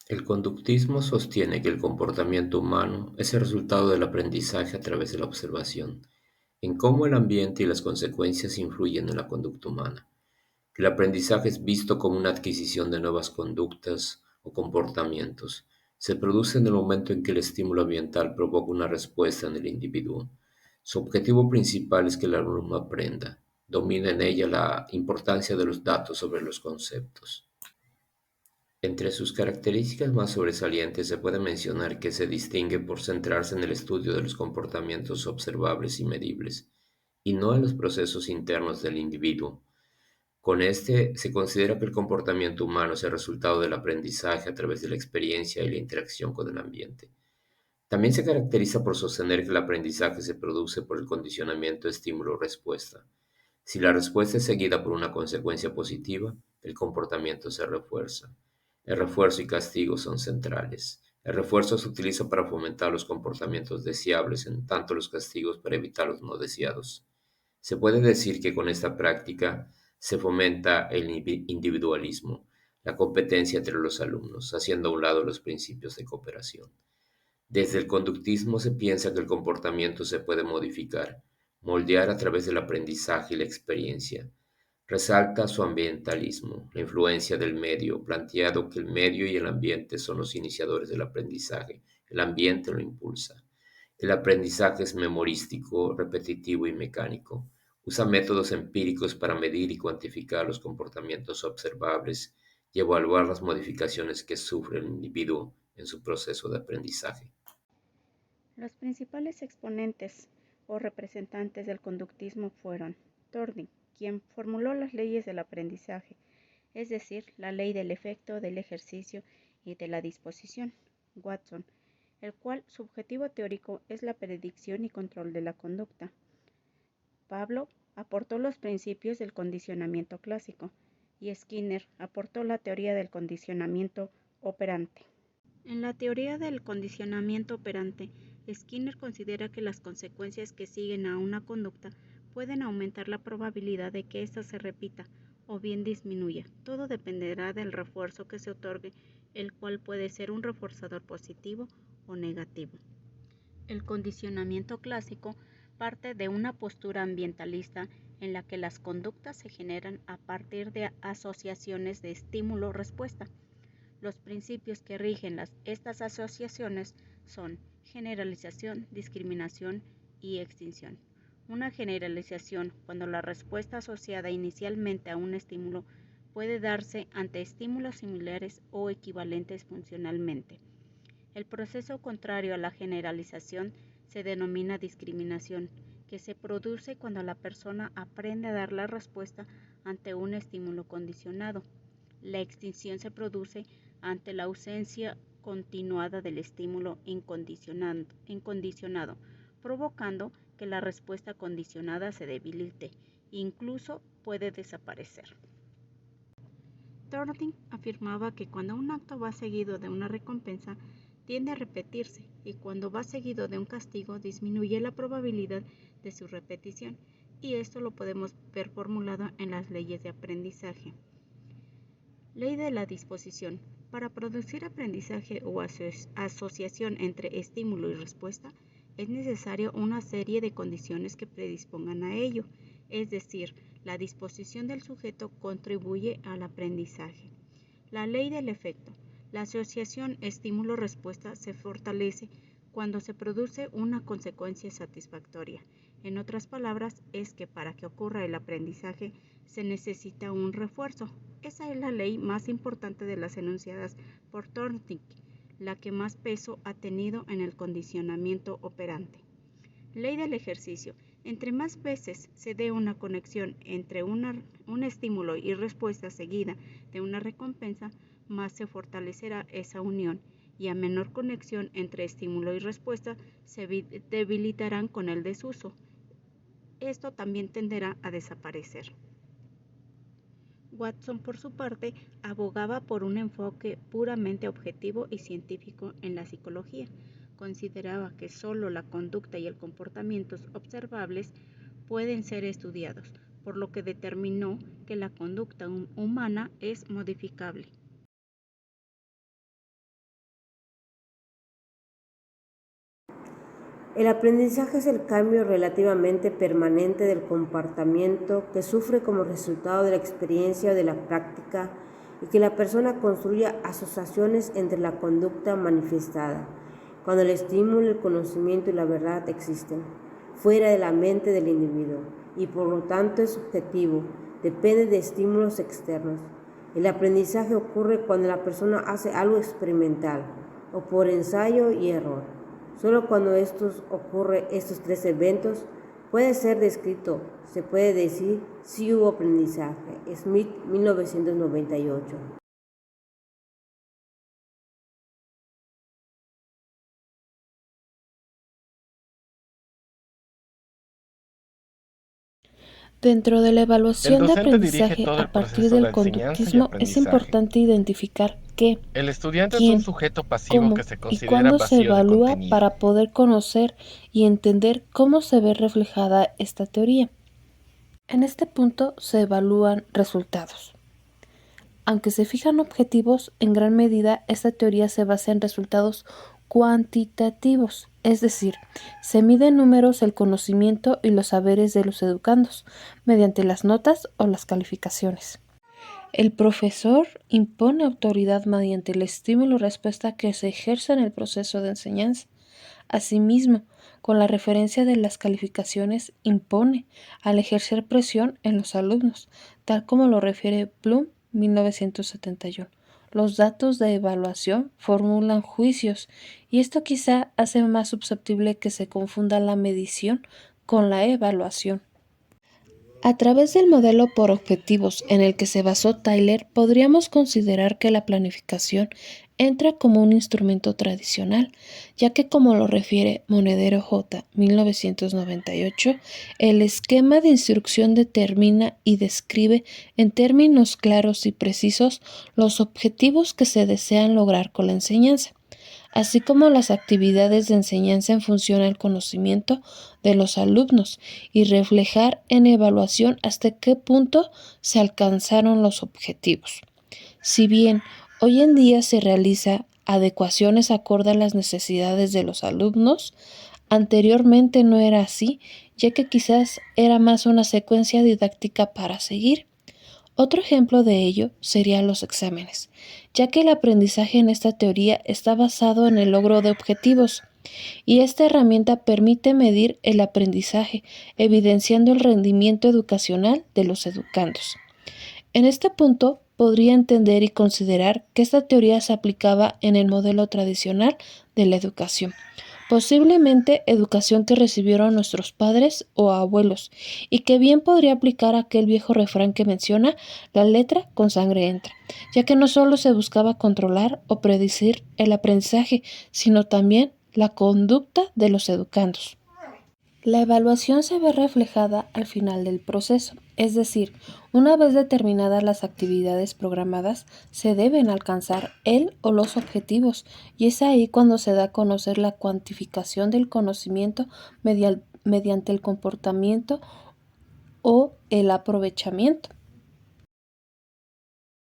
El conductismo sostiene que el comportamiento humano es el resultado del aprendizaje a través de la observación, en cómo el ambiente y las consecuencias influyen en la conducta humana. El aprendizaje es visto como una adquisición de nuevas conductas o comportamientos. Se produce en el momento en que el estímulo ambiental provoca una respuesta en el individuo. Su objetivo principal es que el alumno aprenda. Domina en ella la importancia de los datos sobre los conceptos. Entre sus características más sobresalientes se puede mencionar que se distingue por centrarse en el estudio de los comportamientos observables y medibles, y no en los procesos internos del individuo. Con este se considera que el comportamiento humano es el resultado del aprendizaje a través de la experiencia y la interacción con el ambiente. También se caracteriza por sostener que el aprendizaje se produce por el condicionamiento estímulo-respuesta. Si la respuesta es seguida por una consecuencia positiva, el comportamiento se refuerza. El refuerzo y castigo son centrales. El refuerzo se utiliza para fomentar los comportamientos deseables, en tanto los castigos para evitar los no deseados. Se puede decir que con esta práctica se fomenta el individualismo, la competencia entre los alumnos, haciendo a un lado los principios de cooperación. Desde el conductismo se piensa que el comportamiento se puede modificar, moldear a través del aprendizaje y la experiencia. Resalta su ambientalismo, la influencia del medio, planteado que el medio y el ambiente son los iniciadores del aprendizaje, el ambiente lo impulsa. El aprendizaje es memorístico, repetitivo y mecánico. Usa métodos empíricos para medir y cuantificar los comportamientos observables y evaluar las modificaciones que sufre el individuo en su proceso de aprendizaje. Los principales exponentes o representantes del conductismo fueron Thorndike, quien formuló las leyes del aprendizaje, es decir, la ley del efecto, del ejercicio y de la disposición; Watson, el cual su objetivo teórico es la predicción y control de la conducta; Pavlov aportó los principios del condicionamiento clásico, y Skinner aportó la teoría del condicionamiento operante. En la teoría del condicionamiento operante, Skinner considera que las consecuencias que siguen a una conducta pueden aumentar la probabilidad de que ésta se repita o bien disminuya. Todo dependerá del refuerzo que se otorgue, el cual puede ser un reforzador positivo o negativo. El condicionamiento clásico parte de una postura ambientalista en la que las conductas se generan a partir de asociaciones de estímulo-respuesta. Los principios que rigen estas asociaciones son generalización, discriminación y extinción. Una generalización, cuando la respuesta asociada inicialmente a un estímulo puede darse ante estímulos similares o equivalentes funcionalmente. El proceso contrario a la generalización se denomina discriminación, que se produce cuando la persona aprende a dar la respuesta ante un estímulo condicionado. La extinción se produce ante la ausencia continuada del estímulo incondicionado, provocando que la respuesta condicionada se debilite, incluso puede desaparecer. Thorndike afirmaba que cuando un acto va seguido de una recompensa, tiende a repetirse, y cuando va seguido de un castigo, disminuye la probabilidad de su repetición, y esto lo podemos ver formulado en las leyes de aprendizaje. Ley de la disposición. Para producir aprendizaje o asociación entre estímulo y respuesta, es necesario una serie de condiciones que predispongan a ello, es decir, la disposición del sujeto contribuye al aprendizaje. La ley del efecto. La asociación estímulo-respuesta se fortalece cuando se produce una consecuencia satisfactoria. En otras palabras, es que para que ocurra el aprendizaje se necesita un refuerzo. Esa es la ley más importante de las enunciadas por Thorndike, la que más peso ha tenido en el condicionamiento operante. Ley del ejercicio. Entre más veces se dé una conexión entre un estímulo y respuesta seguida de una recompensa, más se fortalecerá esa unión, y a menor conexión entre estímulo y respuesta se debilitarán con el desuso. Esto también tenderá a desaparecer. Watson, por su parte, abogaba por un enfoque puramente objetivo y científico en la psicología. Consideraba que solo la conducta y el comportamiento observables pueden ser estudiados, por lo que determinó que la conducta humana es modificable. El aprendizaje es el cambio relativamente permanente del comportamiento que sufre como resultado de la experiencia o de la práctica y que la persona construya asociaciones entre la conducta manifestada, cuando el estímulo, el conocimiento y la verdad existen, fuera de la mente del individuo, y por lo tanto es subjetivo, depende de estímulos externos. El aprendizaje ocurre cuando la persona hace algo experimental o por ensayo y error. Solo cuando ocurre estos tres eventos puede ser descrito, se puede decir si hubo aprendizaje. Smith, 1998. Dentro de la El evaluación de docente dirige aprendizaje todo a el partir proceso de del enseñanza y conductismo es aprendizaje. importante identificar qué, El estudiante es un quién, sujeto pasivo que cómo se y considera cuándo se vacío de evalúa contenido. para poder conocer y entender cómo se ve reflejada esta teoría. En este punto se evalúan resultados. Aunque se fijan objetivos, en gran medida esta teoría se basa en resultados cuantitativos, es decir, se mide en números el conocimiento y los saberes de los educandos, mediante las notas o las calificaciones. El profesor impone autoridad mediante el estímulo-respuesta que se ejerce en el proceso de enseñanza. Asimismo, con la referencia de las calificaciones, impone, al ejercer presión en los alumnos, tal como lo refiere Bloom, 1971. Los datos de evaluación formulan juicios, y esto quizá hace más susceptible que se confunda la medición con la evaluación. A través del modelo por objetivos en el que se basó Tyler, podríamos considerar que la planificación entra como un instrumento tradicional, ya que, como lo refiere Monedero J. 1998, el esquema de instrucción determina y describe en términos claros y precisos los objetivos que se desean lograr con la enseñanza, así como las actividades de enseñanza en función al conocimiento de los alumnos, y reflejar en evaluación hasta qué punto se alcanzaron los objetivos. Si bien hoy en día se realiza adecuaciones acorde a las necesidades de los alumnos, anteriormente no era así, ya que quizás era más una secuencia didáctica para seguir. Otro ejemplo de ello serían los exámenes, ya que el aprendizaje en esta teoría está basado en el logro de objetivos, y esta herramienta permite medir el aprendizaje, evidenciando el rendimiento educacional de los educandos. En este punto, podría entender y considerar que esta teoría se aplicaba en el modelo tradicional de la educación, posiblemente educación que recibieron nuestros padres o abuelos, y que bien podría aplicar aquel viejo refrán que menciona: la letra con sangre entra, ya que no solo se buscaba controlar o predecir el aprendizaje, sino también la conducta de los educandos. La evaluación se ve reflejada al final del proceso, es decir, una vez determinadas las actividades programadas, se deben alcanzar el o los objetivos, y es ahí cuando se da a conocer la cuantificación del conocimiento mediante el comportamiento o el aprovechamiento.